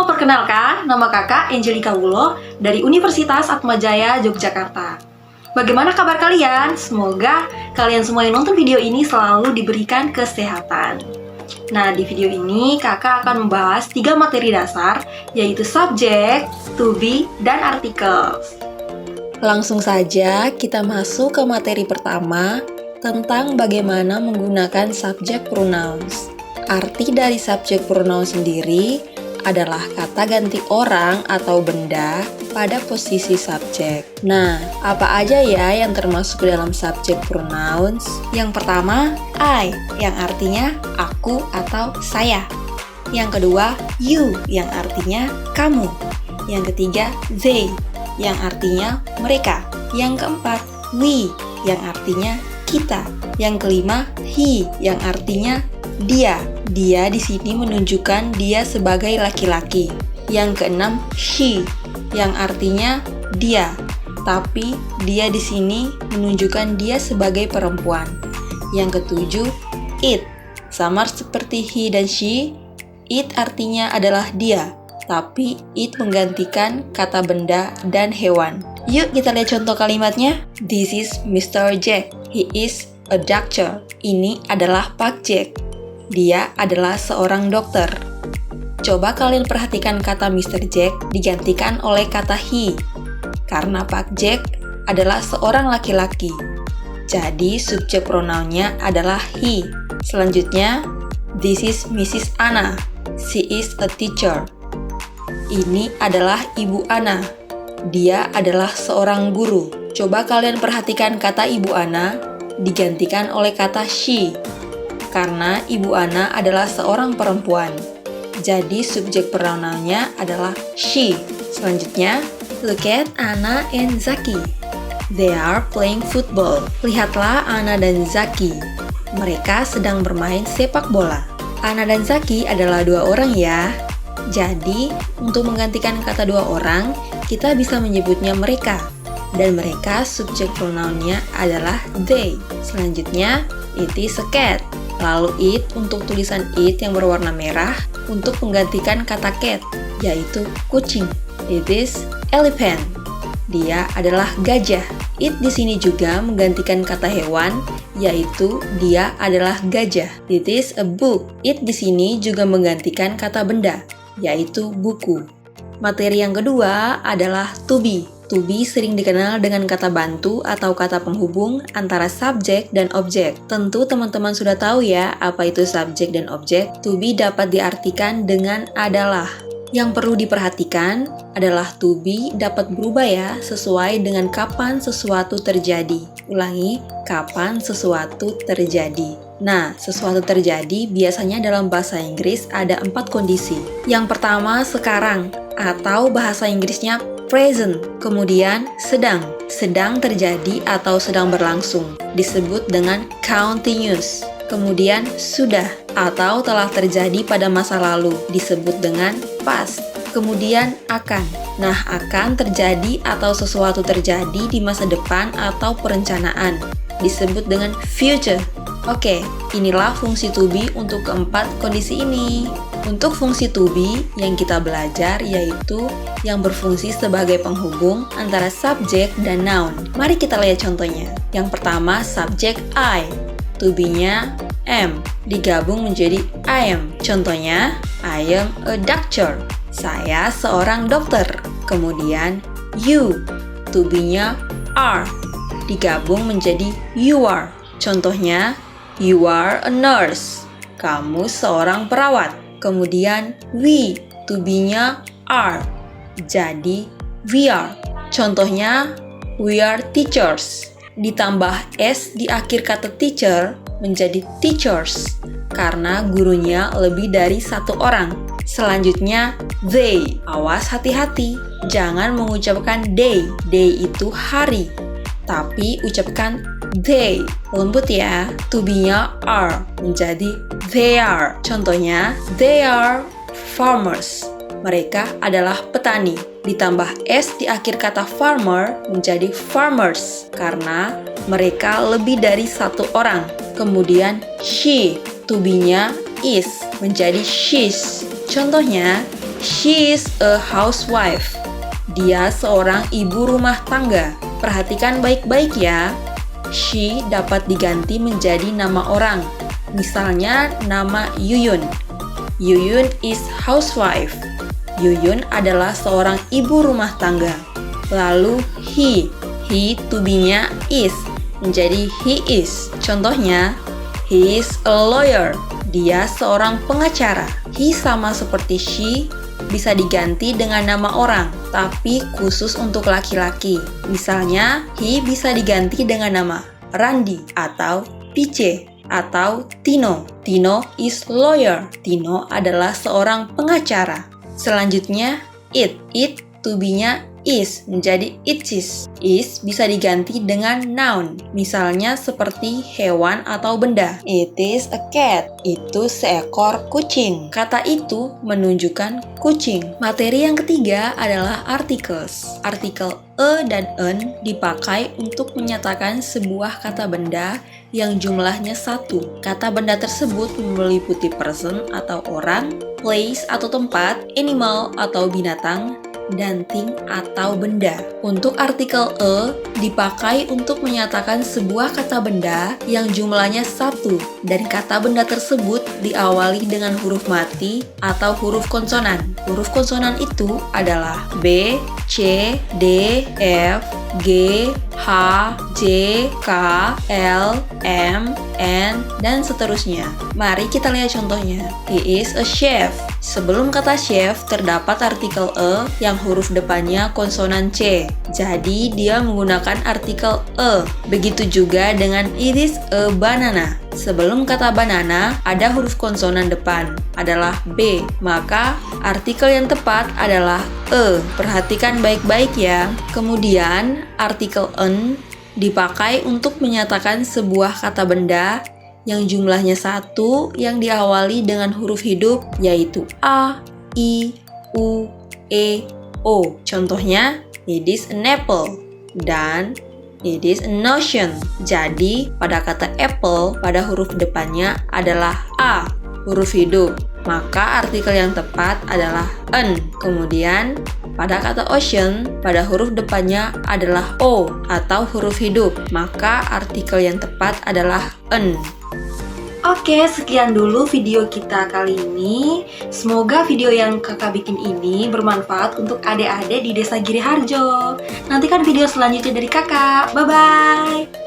perkenalkan, nama kakak Angelika Wulo dari Universitas Atmajaya, Yogyakarta. Bagaimana kabar kalian? Semoga kalian semua yang nonton video ini selalu diberikan kesehatan. Nah, di video ini kakak akan membahas 3 materi dasar, yaitu subjek, to be, dan articles. Langsung saja kita masuk ke materi pertama tentang bagaimana menggunakan subject pronouns. Arti dari subject pronoun sendiri adalah kata ganti orang atau benda pada posisi subjek. Nah, apa aja ya yang termasuk dalam subject pronouns? Yang pertama, I, yang artinya aku atau saya. Yang kedua, you, yang artinya kamu. Yang ketiga, they, yang artinya mereka. Yang keempat, we, yang artinya kita. Yang kelima, he, yang artinya dia. Dia di sini menunjukkan dia sebagai laki-laki. Yang keenam, she, yang artinya dia, tapi dia di sini menunjukkan dia sebagai perempuan. Yang ketujuh, it, sama seperti he dan she, it artinya adalah dia, tapi it menggantikan kata benda dan hewan. Yuk kita lihat contoh kalimatnya. This is Mr. Jack. He is a doctor. Ini adalah Pak Jack. Dia adalah seorang dokter. Coba kalian perhatikan kata Mr. Jack digantikan oleh kata he, karena Pak Jack adalah seorang laki-laki. Jadi subjek pronounnya adalah he. Selanjutnya, this is Mrs. Anna. She is a teacher. Ini adalah Ibu Ana. Dia adalah seorang guru. Coba kalian perhatikan kata Ibu Ana digantikan oleh kata she, karena Ibu Ana adalah seorang perempuan. Jadi subjek pronounnya adalah she. Selanjutnya, look at Anna and Zaki. They are playing football. Lihatlah Anna dan Zaki. Mereka sedang bermain sepak bola. Anna dan Zaki adalah 2 orang ya. Jadi, untuk menggantikan kata 2 orang, kita bisa menyebutnya mereka. Dan mereka subjek pronounnya adalah they. Selanjutnya, it is a cat. Lalu it untuk tulisan it yang berwarna merah untuk menggantikan kata cat, yaitu kucing. It is elephant. Dia adalah gajah. It di sini juga menggantikan kata hewan, yaitu dia adalah gajah. It is a book. It di sini juga menggantikan kata benda, yaitu buku. Materi yang kedua adalah to be. To be sering dikenal dengan kata bantu atau kata penghubung antara subjek dan objek. Tentu teman-teman sudah tahu ya apa itu subjek dan objek. To be dapat diartikan dengan adalah. Yang perlu diperhatikan adalah to be dapat berubah ya sesuai dengan kapan sesuatu terjadi. Ulangi, kapan sesuatu terjadi. Nah, sesuatu terjadi biasanya dalam bahasa Inggris ada 4 kondisi. Yang pertama, sekarang, atau bahasa Inggrisnya present. Kemudian, sedang terjadi atau sedang berlangsung, disebut dengan continuous. Kemudian, sudah atau telah terjadi pada masa lalu, disebut dengan past. Kemudian, akan. Nah, akan terjadi atau sesuatu terjadi di masa depan atau perencanaan, disebut dengan future. Oke, inilah fungsi to be untuk keempat kondisi ini. Untuk fungsi to be yang kita belajar yaitu yang berfungsi sebagai penghubung antara subjek dan noun. Mari kita lihat contohnya. Yang pertama, subjek I. To be-nya am, digabung menjadi I am. Contohnya, I am a doctor. Saya seorang dokter. Kemudian, you. To be-nya are, digabung menjadi you are. Contohnya, you are a nurse. Kamu seorang perawat. Kemudian we, to be-nya are, jadi we are. Contohnya, we are teachers. Ditambah s di akhir kata teacher menjadi teachers, karena gurunya lebih dari 1 orang. Selanjutnya, they. Awas hati-hati, jangan mengucapkan day. Day itu hari, tapi ucapkan they. Lembut ya. To be-nya are menjadi they are. Contohnya, they are farmers. Mereka adalah petani. Ditambah s di akhir kata farmer menjadi farmers, karena mereka lebih dari 1 orang. Kemudian, she. To be-nya is menjadi she's. Contohnya, She is a housewife. Dia seorang ibu rumah tangga. Perhatikan baik-baik ya. She dapat diganti menjadi nama orang. Misalnya nama Yuyun. Yuyun is housewife. Yuyun adalah seorang ibu rumah tangga. Lalu he to be-nya is menjadi he is. Contohnya, he is a lawyer. Dia seorang pengacara. He sama seperti she bisa diganti dengan nama orang, tapi khusus untuk laki-laki. Misalnya, he bisa diganti dengan nama Randi atau Pice atau Tino. Tino is lawyer. Tino adalah seorang pengacara. Selanjutnya, it to be-nya is menjadi it is. Is bisa diganti dengan noun, misalnya seperti hewan atau benda. It is a cat. Itu seekor kucing. Kata itu menunjukkan kucing. Materi yang ketiga adalah articles. Artikel e dan en dipakai untuk menyatakan sebuah kata benda yang jumlahnya satu. Kata benda tersebut meliputi person atau orang, place atau tempat, animal atau binatang, dan thing atau benda. Untuk artikel e dipakai untuk menyatakan sebuah kata benda yang jumlahnya satu dan kata benda tersebut diawali dengan huruf mati atau huruf konsonan. Huruf konsonan itu adalah B, C, D, F, G, H, J, K, L, M, N, dan seterusnya. Mari kita lihat contohnya. He is a chef. Sebelum kata chef terdapat artikel e yang huruf depannya konsonan C. Jadi dia menggunakan artikel e. Begitu juga dengan it is a banana. Sebelum kata banana ada huruf konsonan depan adalah B. Maka artikel yang tepat adalah e. Perhatikan baik-baik ya. Kemudian artikel en dipakai untuk menyatakan sebuah kata benda yang jumlahnya satu yang diawali dengan huruf hidup yaitu A, I, U, E, O. Contohnya, it is an apple dan it is an ocean. Jadi, pada kata apple, pada huruf depannya adalah A, huruf hidup. Maka artikel yang tepat adalah an. Kemudian, pada kata ocean, pada huruf depannya adalah O atau huruf hidup. Maka artikel yang tepat adalah an. Oke, sekian dulu video kita kali ini. Semoga video yang kakak bikin ini bermanfaat untuk adik-adik di Desa Giri Harjo. Nantikan video selanjutnya dari kakak. Bye-bye!